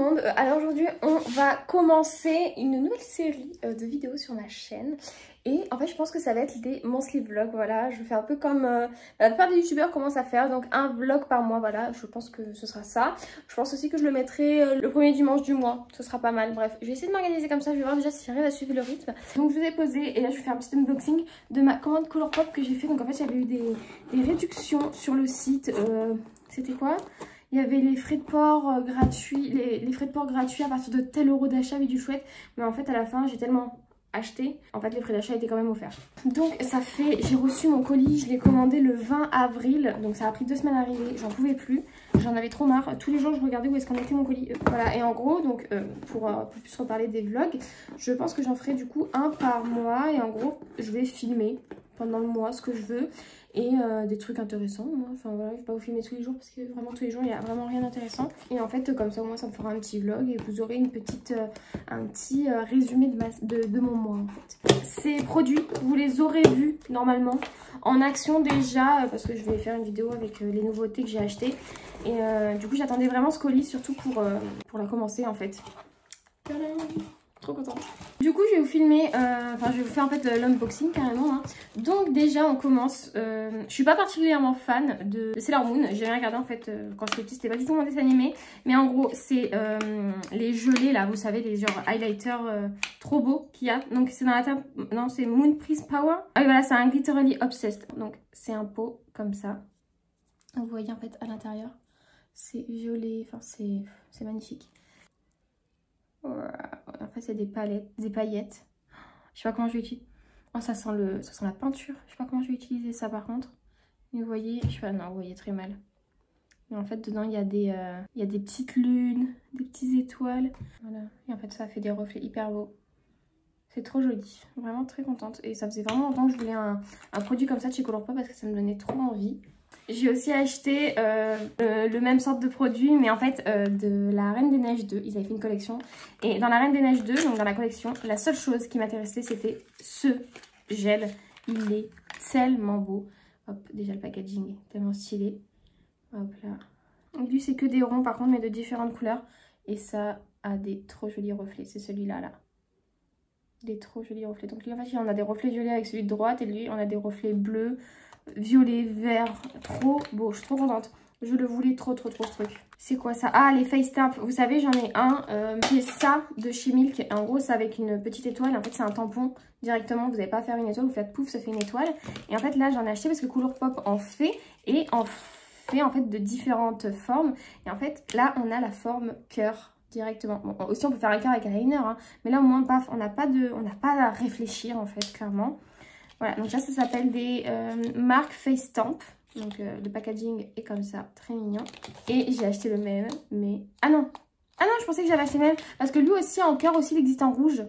monde, alors aujourd'hui on va commencer une nouvelle série de vidéos sur ma chaîne. Et en fait je pense que ça va être des monthly vlogs, voilà, je vais faire un peu comme la plupart des youtubeurs commencent à faire, donc un vlog par mois, voilà, je pense que ce sera ça. Je pense aussi que je le mettrai le premier dimanche du mois, ce sera pas mal, bref, je vais essayer de m'organiser comme ça, je vais voir déjà si j'arrive à suivre le rythme. Donc je vous ai posé et là je vais faire un petit unboxing de ma commande Colourpop que j'ai fait, donc en fait j'avais eu des réductions sur le site, c'était quoi ? Il y avait les frais de port gratuits, les frais de port gratuits à partir de tel euro d'achat, mais du chouette. Mais en fait, à la fin, j'ai tellement acheté. En fait, les frais d'achat étaient quand même offerts. Donc, ça fait... J'ai reçu mon colis, je l'ai commandé le 20 avril. Donc, ça a pris 2 semaines à arriver. J'en pouvais plus. J'en avais trop marre. Tous les jours, je regardais où est-ce qu'on était mon colis. Voilà. Et en gros, donc, pour plus reparler des vlogs, je pense que j'en ferai du coup un par mois. Et en gros, je vais filmer pendant le mois ce que je veux. Et des trucs intéressants, moi. Enfin voilà, je vais pas vous filmer tous les jours parce que vraiment tous les jours il y a vraiment rien d'intéressant. Et en fait comme ça au moins ça me fera un petit vlog et vous aurez une petite, un petit résumé de mon mois en fait. Ces produits, vous les aurez vus normalement en action déjà parce que je vais faire une vidéo avec les nouveautés que j'ai achetées. Et du coup j'attendais vraiment ce colis surtout pour la commencer en fait. Tadam! Trop contente. Du coup je vais vous filmer, enfin je vais vous faire en fait l'unboxing carrément hein. Donc déjà on commence, je suis pas particulièrement fan de Sailor Moon. J'ai rien regardé en fait quand j'étais petite, c'était pas du tout mon dessin animé. Mais en gros c'est les gelés là, vous savez, les genre highlighters trop beaux qu'il y a. Donc c'est dans la teinte, non c'est Moon Prince Power. Ah oui voilà, c'est un Glitterly Obsessed. Donc c'est un pot comme ça. Vous voyez en fait à l'intérieur, c'est violet, enfin c'est magnifique. En fait c'est des paillettes. Je sais pas comment je vais utiliser. Oh ça sent la peinture. Je sais pas comment je vais utiliser ça par contre. Mais vous voyez, je sais pas, non vous voyez très mal. Mais en fait dedans il y a des petites lunes, des petites étoiles. Voilà. Et en fait ça fait des reflets hyper beaux. C'est trop joli. Vraiment très contente. Et ça faisait vraiment longtemps que je voulais un produit comme ça de chez Colourpop parce que ça me donnait trop envie. J'ai aussi acheté le même sorte de produit, mais en fait de la Reine des Neiges 2. Ils avaient fait une collection. Et dans la Reine des Neiges 2, donc dans la collection, la seule chose qui m'intéressait, c'était ce gel. Il est tellement beau. Hop, déjà le packaging est tellement stylé. Hop là. Lui, c'est que des ronds par contre, mais de différentes couleurs. Et ça a des trop jolis reflets. C'est celui-là, là. Des trop jolis reflets. Donc lui, en fait, on a des reflets violets avec celui de droite. Et lui, on a des reflets bleus, violet, vert, trop beau, je suis trop contente. Je le voulais trop ce truc. C'est quoi ça? Ah, les face stamps. Vous savez, j'en ai un qui est ça de chez Milk. En gros, c'est avec une petite étoile. En fait, c'est un tampon directement. Vous n'avez pas à faire une étoile. Vous faites pouf, ça fait une étoile. Et en fait, là, j'en ai acheté parce que Colourpop en fait. Et en fait en fait de différentes formes. Et en fait, là, on a la forme cœur directement. Bon, aussi, on peut faire un cœur avec un liner. Hein, mais là, au moins, paf, on n'a pas à réfléchir en fait, clairement. Voilà, donc là ça s'appelle des marques Face Stamp. Donc le packaging est comme ça, très mignon. Et j'ai acheté le même, mais... Ah non, je pensais que j'avais acheté le même. Parce que lui aussi en cœur aussi il existe en rouge.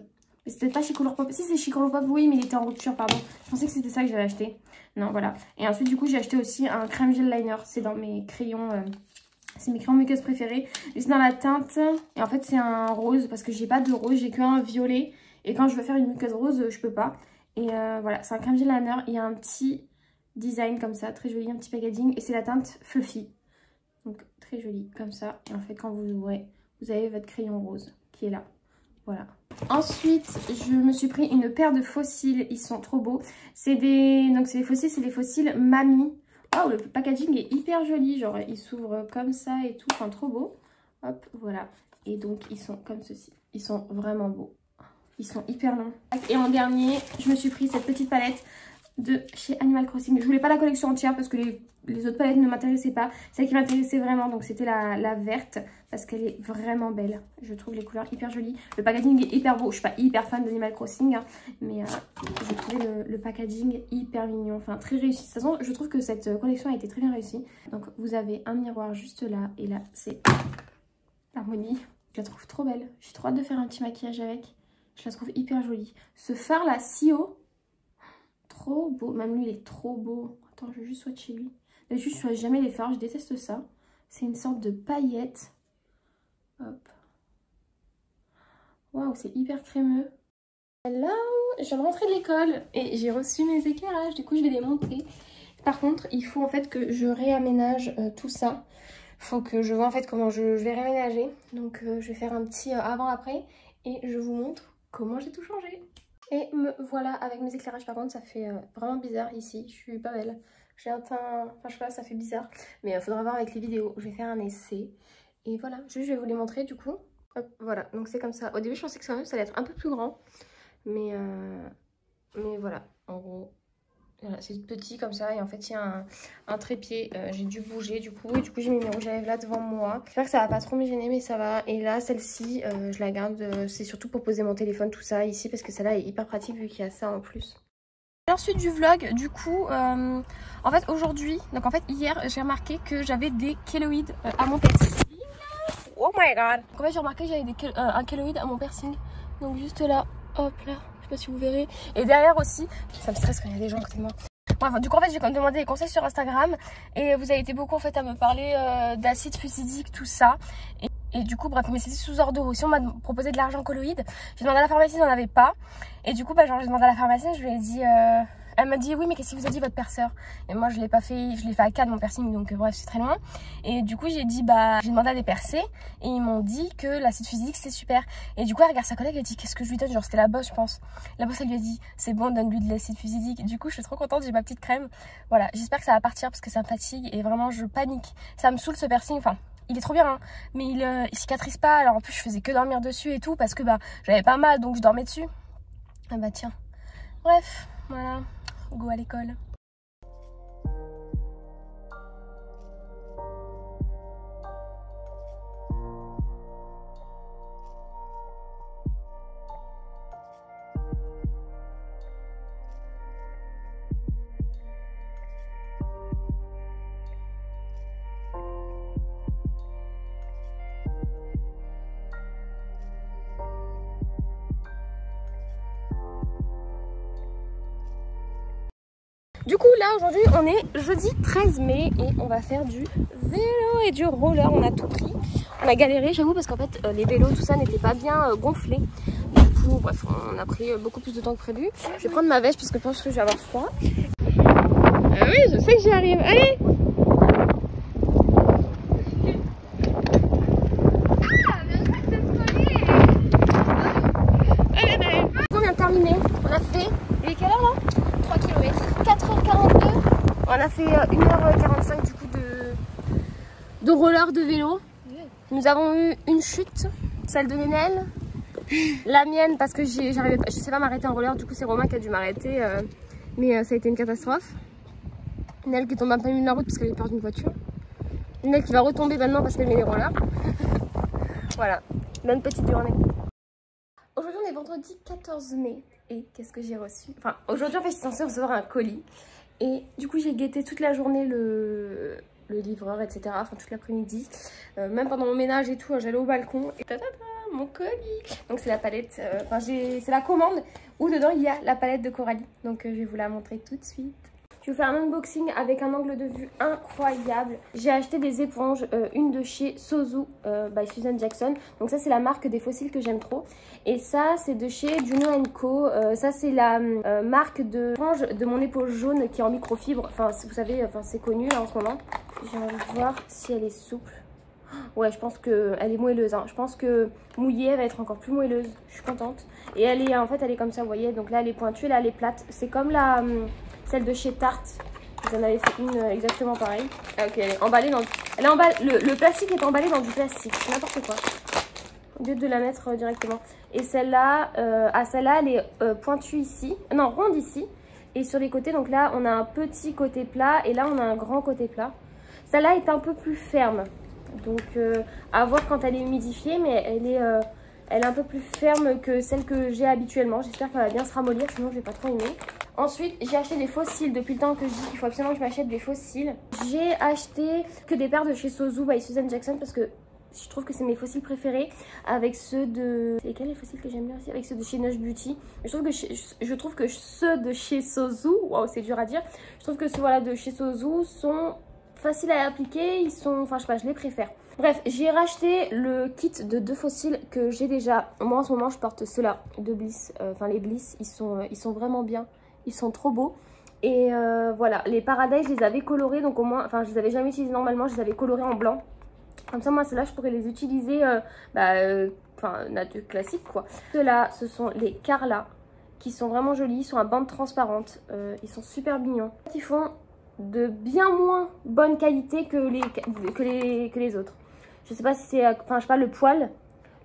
Mais c'était pas chez Colourpop. Si c'est chez Colourpop, oui, mais il était en rupture, pardon. Je pensais que c'était ça que j'avais acheté. Non, voilà. Et ensuite du coup j'ai acheté aussi un crème gel liner. C'est dans mes crayons... c'est mes crayons muqueuses préférés. C'est dans la teinte. Et en fait c'est un rose parce que j'ai pas de rose, j'ai qu'un violet. Et quand je veux faire une muqueuse rose, je peux pas. Et voilà, c'est un crème gel liner. Il y a un petit design comme ça, très joli, un petit packaging. Et c'est la teinte Fluffy. Donc très joli, comme ça. Et en fait, quand vous ouvrez, vous avez votre crayon rose qui est là. Voilà. Ensuite, je me suis pris une paire de fossiles. Ils sont trop beaux. Donc c'est des fossiles, c'est des fossiles Mamie. Oh, le packaging est hyper joli. Genre, il s'ouvre comme ça et tout. Enfin, trop beau. Hop, voilà. Et donc, ils sont comme ceci. Ils sont vraiment beaux. Ils sont hyper longs. Et en dernier, je me suis pris cette petite palette de chez Animal Crossing. Je voulais pas la collection entière parce que les autres palettes ne m'intéressaient pas. Celle qui m'intéressait vraiment, donc c'était la verte. Parce qu'elle est vraiment belle. Je trouve les couleurs hyper jolies. Le packaging est hyper beau. Je suis pas hyper fan d'Animal Crossing. Hein, mais j'ai trouvé le packaging hyper mignon. Enfin, très réussi. De toute façon, je trouve que cette collection a été très bien réussie. Donc vous avez un miroir juste là. Et là, c'est l'harmonie. Je la trouve trop belle. J'ai trop hâte de faire un petit maquillage avec. Je la trouve hyper jolie. Ce phare là, si haut, trop beau. Même lui, il est trop beau. Attends, je vais juste swatcher lui. D'habitude, je ne swatch jamais les fards. Je déteste ça. C'est une sorte de paillette. Hop. Waouh, c'est hyper crémeux. Hello, je viens de rentrer de l'école et j'ai reçu mes éclairages. Du coup, je vais les monter. Par contre, il faut en fait que je réaménage tout ça. Faut que je vois en fait comment je vais réménager. Donc je vais faire un petit avant-après et je vous montre comment j'ai tout changé. Et me voilà avec mes éclairages. Par contre ça fait vraiment bizarre ici, je suis pas belle. J'ai un teint, enfin je sais pas, ça fait bizarre. Mais il faudra voir avec les vidéos, je vais faire un essai. Et voilà, juste je vais vous les montrer du coup. Hop, voilà, donc c'est comme ça. Au début je pensais que ça allait être un peu plus grand. Mais voilà, en gros. Voilà, c'est petit comme ça et en fait il y a un trépied, j'ai dû bouger du coup et du coup j'ai mis mes rouges à lèvres là devant moi. J'espère que ça va pas trop me gêner mais ça va. Et là celle-ci je la garde, c'est surtout pour poser mon téléphone tout ça ici parce que celle-là est hyper pratique vu qu'il y a ça en plus. Ensuite du vlog du coup en fait aujourd'hui, donc en fait hier j'ai remarqué que j'avais des kéloïdes à mon piercing. Oh my god. Donc en fait j'ai remarqué que j'avais un kéloïde à mon piercing, donc juste là, hop là. Je sais pas si vous verrez. Et derrière aussi, ça me stresse quand il y a des gens à côté de moi. Bref, du coup en fait j'ai demandé des conseils sur Instagram et vous avez été beaucoup en fait à me parler d'acide fusidique, tout ça. Et du coup bref, mais c'était sous ordre aussi, on m'a proposé de l'argent colloïde. J'ai demandé à la pharmacie, ils n'en avaient pas. Et du coup bah, genre j'ai demandé à la pharmacienne, je lui ai dit... Elle m'a dit oui mais qu'est-ce qu'il vous a dit votre perceur? Et moi je l'ai pas fait, je l'ai fait à Cannes mon piercing donc bref c'est très loin. Et du coup j'ai dit bah j'ai demandé à des percés et ils m'ont dit que l'acide fusidique c'était super. Et du coup elle regarde sa collègue et elle dit qu'est-ce que je lui donne, genre c'était la bosse je pense. La bosse elle lui a dit c'est bon donne-lui de l'acide fusidique. Du coup je suis trop contente, j'ai ma petite crème. Voilà j'espère que ça va partir parce que ça me fatigue et vraiment je panique. Ça me saoule ce piercing, enfin il est trop bien hein, mais il cicatrise pas. Alors en plus je faisais que dormir dessus et tout parce que bah j'avais pas mal donc je dormais dessus. Ah bah tiens. Bref, voilà. Go à l'école. Du coup là aujourd'hui on est jeudi 13 mai et on va faire du vélo et du roller, on a tout pris. On a galéré j'avoue parce qu'en fait les vélos tout ça n'était pas bien gonflés. Du coup bref on a pris beaucoup plus de temps que prévu. Je vais prendre ma veste parce que je pense que je vais avoir froid. Oui je sais que j'y arrive, allez. On vient de terminer, on a fait, il est quelle heure là? 3 km, 4h42. On a fait 1h45 du coup de roller, de vélo. Nous avons eu une chute, celle de Nénel, la mienne parce que je sais pas m'arrêter en roller, du coup c'est Romain qui a dû m'arrêter, mais ça a été une catastrophe. Nénel qui tombe un peu milieu de la route parce qu'elle est peur d'une voiture. Nénel qui va retomber maintenant parce qu'elle met les rollers. Voilà, bonne petite journée. Aujourd'hui on est vendredi 14 mai et qu'est-ce que j'ai reçu? Enfin aujourd'hui en fait je suis censée recevoir un colis et du coup j'ai guetté toute la journée le livreur etc. Enfin toute l'après-midi, même pendant mon ménage et tout j'allais au balcon et mon colis. Donc c'est la palette, c'est la commande où dedans il y a la palette de Coralie. Donc je vais vous la montrer tout de suite. Je vais vous faire un unboxing avec un angle de vue incroyable. J'ai acheté des éponges, une de chez Sozu by Susan Jackson. Donc ça c'est la marque des fossiles que j'aime trop. Et ça c'est de chez Juno & Co. Ça c'est la marque de éponge de mon épaule jaune qui est en microfibre. Enfin vous savez, c'est connu là en ce moment. J'ai envie de voir si elle est souple. Ouais je pense qu'elle est moelleuse hein. Je pense que mouillée elle va être encore plus moelleuse. Je suis contente. Et elle est en fait elle est comme ça vous voyez. Donc là elle est pointue, là elle est plate. C'est comme la... celle de chez Tarte, vous en avez fait une exactement pareille. Ah, ok, elle est emballée dans... Elle est emballée... Le plastique est emballé dans du plastique, c'est n'importe quoi. Au lieu de la mettre directement. Et celle-là, celle-là, elle est pointue ici. Non, ronde ici. Et sur les côtés, donc là, on a un petit côté plat. Et là, on a un grand côté plat. Celle-là est un peu plus ferme. Donc, à voir quand elle est humidifiée. Mais elle est un peu plus ferme que celle que j'ai habituellement. J'espère qu'elle va bien se ramollir, sinon je vais pas trop aimer. Ensuite, j'ai acheté des faux cils. Depuis le temps que je dis qu'il faut absolument que je m'achète des faux cils. J'ai acheté que des paires de chez Sozu by Susan Jackson parce que je trouve que c'est mes faux cils préférés. Avec ceux de... C'est lesquels les faux cils que j'aime bien aussi? Avec ceux de chez Nush Beauty. Je trouve que ceux de chez Sozu... Waouh, c'est dur à dire. Je trouve que ceux voilà, de chez Sozu sont faciles à appliquer. Ils sont... Enfin, je sais pas, je les préfère. Bref, j'ai racheté le kit de 2 fossiles que j'ai déjà. Moi, en ce moment, je porte ceux-là de Bliss. Enfin, les Bliss, ils sont vraiment bien. Ils sont trop beaux. Et voilà, les Paradise, je les avais colorés. Donc au moins, enfin je les avais jamais utilisés normalement. Je les avais colorés en blanc. Comme ça, moi, ceux-là, je pourrais les utiliser, classique, quoi. Ceux-là, ce sont les Carla, qui sont vraiment jolis. Ils sont à bande transparente. Ils sont super mignons. Ils font de bien moins bonne qualité que les autres. Je sais pas si c'est... Enfin, je sais pas, le poil.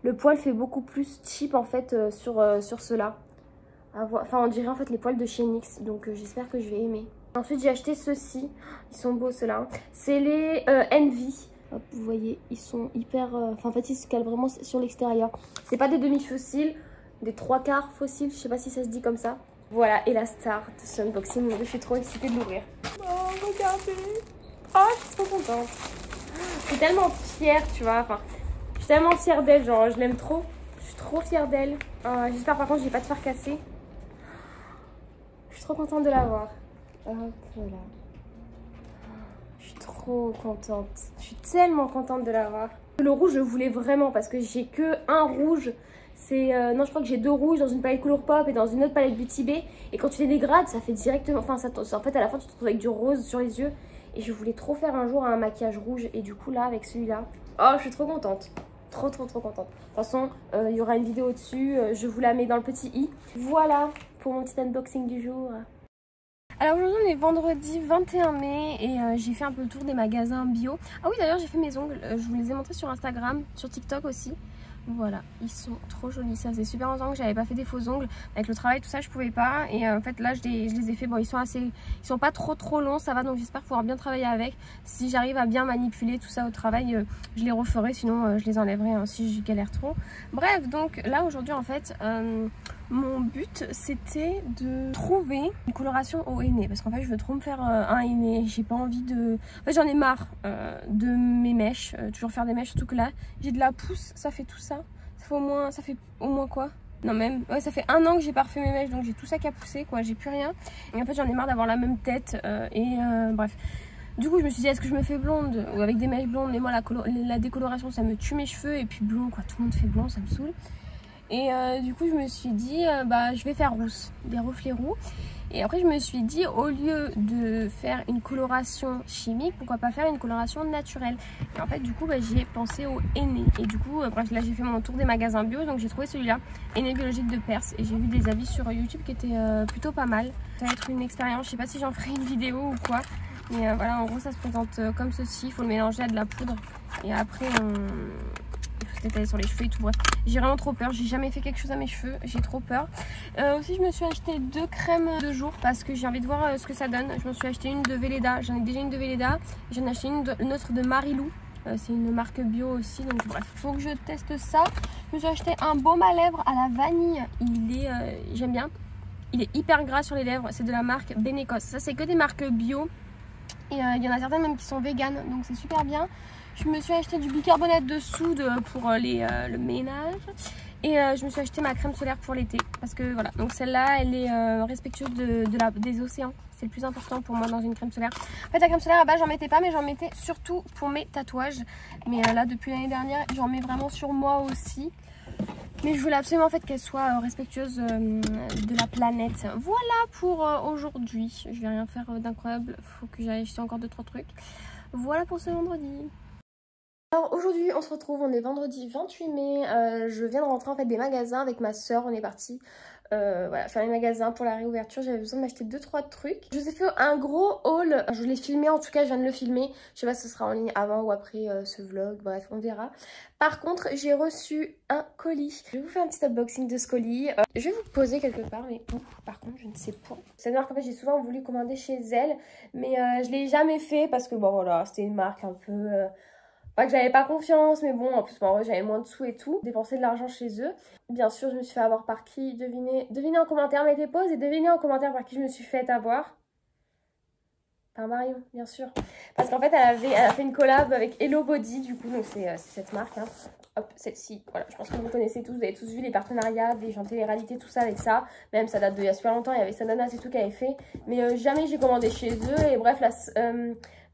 Le poil fait beaucoup plus cheap, en fait, sur ceux-là. Enfin, on dirait, en fait, les poils de chez NYX. Donc, j'espère que je vais aimer. Ensuite, j'ai acheté ceux-ci. Ils sont beaux, ceux-là. C'est les Envy. Hop, vous voyez, ils sont hyper... Enfin, en fait, ils se calent vraiment sur l'extérieur. C'est pas des demi-fossiles, des 3/4 fossiles. Je sais pas si ça se dit comme ça. Voilà, et la star de ce unboxing. Je suis trop excitée de l'ouvrir. Oh, regardez. Oh, je suis trop contente. Je suis tellement fière, tu vois. Enfin, je suis tellement fière d'elle. Genre, je l'aime trop. Je suis trop fière d'elle. J'espère, par contre, j'ai pas de faire casser. Je suis trop contente de l'avoir. Hop, voilà. Je suis trop contente. Je suis tellement contente de l'avoir. Le rouge, je voulais vraiment parce que j'ai que un rouge. Non, je crois que j'ai 2 rouges dans une palette Colourpop et dans une autre palette Beauty Bay. Et quand tu les dégrades, ça fait directement... Enfin, en fait, à la fin, tu te retrouves avec du rose sur les yeux. Et je voulais trop faire un jour un maquillage rouge. Et du coup, là, avec celui-là... Oh, je suis trop contente. Trop contente. De toute façon, il y aura une vidéo dessus. Je vous la mets dans le petit i. Voilà pour mon petit unboxing du jour. Alors aujourd'hui on est vendredi 21 mai et j'ai fait un peu le tour des magasins bio. Ah oui, d'ailleurs j'ai fait mes ongles, je vous les ai montrés sur Instagram, sur TikTok aussi. Voilà, ils sont trop jolis, ça faisait super longtemps que j'avais pas fait des faux ongles. Avec le travail tout ça je pouvais pas et en fait là je les ai fait. Bon, ils sont pas trop longs, ça va, donc j'espère pouvoir bien travailler avec. Si j'arrive à bien manipuler tout ça au travail, je les referai, sinon je les enlèverai hein, si je galère trop. Bref, donc là aujourd'hui en fait mon but c'était de trouver une coloration au henné parce qu'en fait je veux trop me faire un henné. J'ai pas envie de... En fait j'en ai marre de mes mèches, toujours faire des mèches, surtout que là j'ai de la pousse, ça fait tout ça. Ça fait au moins quoi? Non, même, ouais, ça fait 1 an que j'ai pas refait mes mèches, donc j'ai tout ça qui a poussé, quoi, j'ai plus rien. Et en fait j'en ai marre d'avoir la même tête bref. Du coup je me suis dit, est-ce que je me fais blonde ou avec des mèches blondes? Mais moi la décoloration ça me tue mes cheveux, et puis blond quoi, tout le monde fait blond, ça me saoule. Et du coup je me suis dit je vais faire rousse, des reflets roux. Et après je me suis dit, au lieu de faire une coloration chimique, pourquoi pas faire une coloration naturelle. Et en fait du coup j'ai pensé au henné. Et du coup bref, là j'ai fait mon tour des magasins bio, donc j'ai trouvé celui-là, henné biologique de Perse. Et j'ai vu des avis sur YouTube qui étaient plutôt pas mal. Ça va être une expérience, je sais pas si j'en ferai une vidéo ou quoi. Mais voilà, en gros ça se présente comme ceci, il faut le mélanger à de la poudre. Et après il faut se l'étaler sur les cheveux et tout, bref. J'ai vraiment trop peur, j'ai jamais fait quelque chose à mes cheveux, j'ai trop peur. Aussi je me suis acheté 2 crèmes de jour parce que j'ai envie de voir ce que ça donne. Je me suis acheté une de Velleda, j'en ai déjà une de Velleda. J'en ai acheté une autre de Marilou. C'est une marque bio aussi, donc bref, faut que je teste ça. Je me suis acheté un baume à lèvres à la vanille. Il est, j'aime bien. Il est hyper gras sur les lèvres, c'est de la marque Benecos. Ça c'est que des marques bio. Et il y en a certaines même qui sont véganes, donc c'est super bien. Je me suis acheté du bicarbonate de soude pour le ménage. Et je me suis acheté ma crème solaire pour l'été. Parce que voilà, donc celle-là, elle est respectueuse des océans. C'est le plus important pour moi dans une crème solaire. En fait, la crème solaire, à base, j'en mettais pas, mais j'en mettais surtout pour mes tatouages. Mais là, depuis l'année dernière, j'en mets vraiment sur moi aussi. Mais je voulais absolument en fait qu'elle soit respectueuse de la planète. Voilà pour aujourd'hui. Je vais rien faire d'incroyable. Faut que j'aille acheter encore 2-3 trucs. Voilà pour ce vendredi. Alors aujourd'hui on se retrouve, on est vendredi 28 mai, je viens de rentrer en fait des magasins avec ma soeur, on est parti voilà, faire les magasins pour la réouverture. J'avais besoin de m'acheter 2-3 trucs. Je vous ai fait un gros haul, je l'ai filmé, en tout cas je viens de le filmer. Je sais pas si ce sera en ligne avant ou après ce vlog, bref on verra. Par contre j'ai reçu un colis. Je vais vous faire un petit unboxing de ce colis. Je vais vous poser quelque part, mais où par contre je ne sais pas. Cette marque en fait j'ai souvent voulu commander chez elle, mais je l'ai jamais fait parce que bon voilà, c'était une marque un peu... Pas que j'avais pas confiance, mais bon, en plus, bon, j'avais moins de sous et tout. Dépenser de l'argent chez eux. Bien sûr, je me suis fait avoir par qui? Devinez en commentaire, mettez pause et devinez en commentaire par qui je me suis fait avoir. Par Marion, bien sûr. Parce qu'en fait, elle a fait une collab avec Hello Body, du coup, donc c'est cette marque. Hein. Hop, celle-ci, voilà, je pense que vous connaissez tous, vous avez tous vu les partenariats, des gens télé-réalité, tout ça avec ça. Même ça date d'il y a super longtemps, il y avait Sananas et tout qui avait fait. Mais jamais j'ai commandé chez eux. Et bref,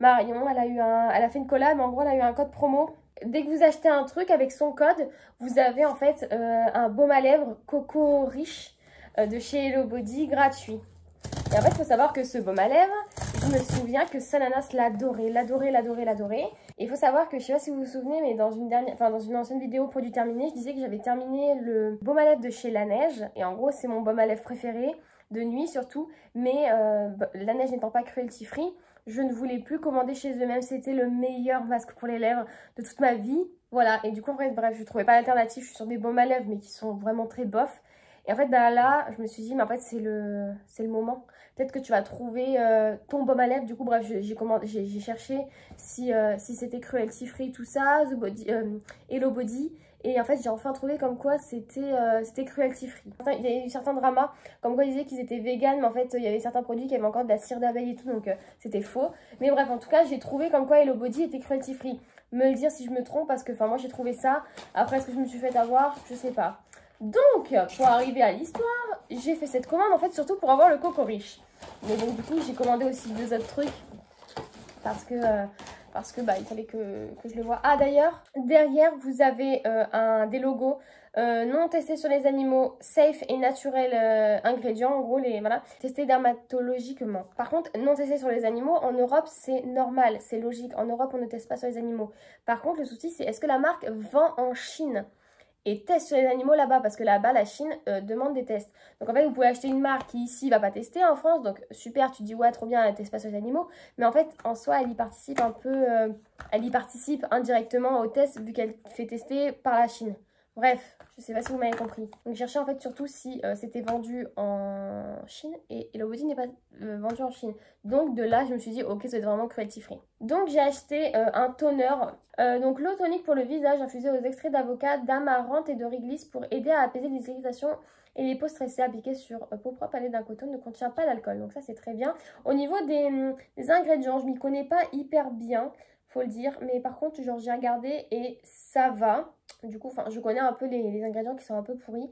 Marion, elle a fait une collab, en gros, elle a eu un code promo. Dès que vous achetez un truc avec son code, vous avez en fait un baume à lèvres Coco Riche de chez Hello Body gratuit. Et en fait, il faut savoir que ce baume à lèvres, je me souviens que Sananas l'adorait. Et il faut savoir que, je sais pas si vous vous souvenez, mais dans une ancienne vidéo produit terminé, je disais que j'avais terminé le baume à lèvres de chez La Neige. Et en gros, c'est mon baume à lèvres préféré, de nuit surtout. Mais La Neige n'étant pas cruelty free, je ne voulais plus commander chez eux. Même c'était le meilleur masque pour les lèvres de toute ma vie. Voilà, et du coup, en fait, bref, je trouvais pas d'alternative. Je suis sur des baumes à lèvres, mais qui sont vraiment très bof. Et en fait, bah, là, je me suis dit, mais en fait, c'est le moment. Peut-être que tu vas trouver ton baume à lèvres. Du coup, bref, j'ai cherché si c'était cruelty free, tout ça, The Body, Hello Body. Et en fait, j'ai enfin trouvé comme quoi c'était cruelty free. Il y a eu certains dramas, comme quoi ils disaient qu'ils étaient vegan, mais en fait, il y avait certains produits qui avaient encore de la cire d'abeille et tout, donc c'était faux. Mais bref, en tout cas, j'ai trouvé comme quoi Hello Body était cruelty free. Me le dire si je me trompe, parce que moi, j'ai trouvé ça. Après, est-ce que je me suis fait avoir? Je sais pas. Donc, pour arriver à l'histoire, j'ai fait cette commande en fait surtout pour avoir le Coco Riche. Mais donc du coup, j'ai commandé aussi 2 autres trucs parce que bah, il fallait que je le voie. Ah d'ailleurs, derrière vous avez des logos non testés sur les animaux, safe et naturel ingrédients, en gros voilà, testés dermatologiquement. Par contre, non testés sur les animaux, en Europe c'est normal, c'est logique. En Europe on ne teste pas sur les animaux. Par contre, le souci c'est est-ce que la marque vend en Chine et teste sur les animaux là-bas, parce que là-bas la Chine demande des tests. Donc en fait vous pouvez acheter une marque qui ici va pas tester en France, donc super, tu dis ouais trop bien, elle teste pas sur les animaux, mais en fait en soi elle y participe un peu, elle y participe indirectement au test vu qu'elle fait tester par la Chine. Bref, je sais pas si vous m'avez compris. Donc je cherchais en fait surtout si c'était vendu en Chine, et Hello Body n'est pas vendu en Chine. Donc de là je me suis dit ok, ça doit être vraiment cruelty free. Donc j'ai acheté un toner, donc l'eau tonique pour le visage infusé aux extraits d'avocat, d'amarante et de réglisse pour aider à apaiser les irritations et les peaux stressées. Appliquées sur peau propre à l'aide d'un coton, ne contient pas d'alcool. Donc ça c'est très bien. Au niveau des ingrédients, je m'y connais pas hyper bien, faut le dire, mais par contre genre j'ai regardé et ça va. Du coup je connais un peu les ingrédients qui sont un peu pourris.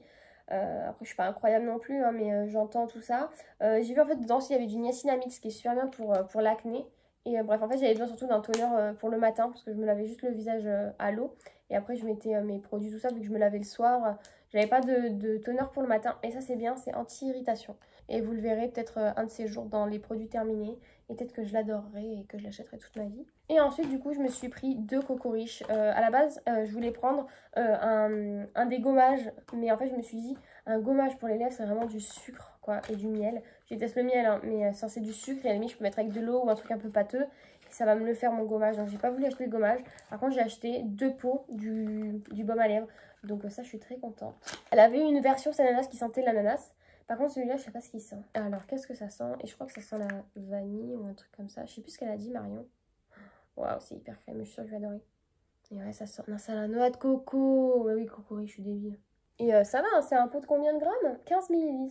Après je suis pas incroyable non plus hein, mais j'entends tout ça. J'ai vu en fait dedans s'il y avait du niacinamide, ce qui est super bien pour l'acné. Et bref, en fait j'avais besoin surtout d'un toner pour le matin, parce que je me lavais juste le visage à l'eau. Et après je mettais mes produits, tout ça, vu que je me lavais le soir. J'avais pas de toner pour le matin. Et ça c'est bien, c'est anti-irritation. Et vous le verrez peut-être un de ces jours dans les produits terminés. Et peut-être que je l'adorerai et que je l'achèterai toute ma vie. Et ensuite du coup je me suis pris 2 Coco Riche. À la base je voulais prendre un dégommage. Mais en fait je me suis dit un gommage pour les lèvres c'est vraiment du sucre quoi, et du miel. Je déteste le miel hein, mais ça c'est du sucre. Et à la limite je peux mettre avec de l'eau ou un truc un peu pâteux. Et ça va me le faire mon gommage. Donc j'ai pas voulu acheter le gommage. Par contre j'ai acheté 2 pots du baume à lèvres. Donc ça je suis très contente. Elle avait une version Sananas qui sentait l'ananas. Par contre celui-là je sais pas ce qu'il sent. Alors qu'est-ce que ça sent? Et je crois que ça sent la vanille ou un truc comme ça. Je sais plus ce qu'elle a dit Marion. Waouh c'est hyper crémeux, je suis sûre que je vais adorer. Et ouais ça sent... Non ça a la noix de coco. Mais oui Coco Riche, je suis débile. Et ça va hein, c'est un pot de combien de grammes? 15 ml.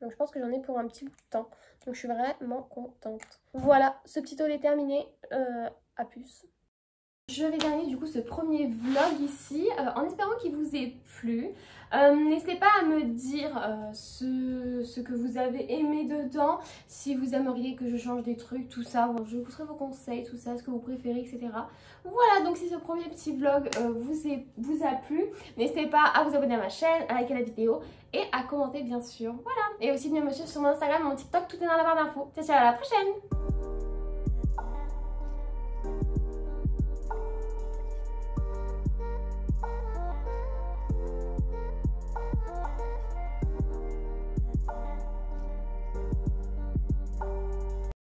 Donc je pense que j'en ai pour un petit bout de temps. Donc je suis vraiment contente. Voilà, ce petit haul est terminé. À plus. Je vais terminer du coup ce premier vlog ici en espérant qu'il vous ait plu. N'hésitez pas à me dire ce que vous avez aimé dedans, si vous aimeriez que je change des trucs, tout ça. Bon, je vous ferai vos conseils, tout ça, ce que vous préférez, etc. Voilà, donc si ce premier petit vlog vous a plu, n'hésitez pas à vous abonner à ma chaîne, à liker la vidéo et à commenter bien sûr. Voilà, et aussi de me suivre sur mon Instagram, mon TikTok, tout est dans la barre d'infos. Ciao, ciao, à la prochaine!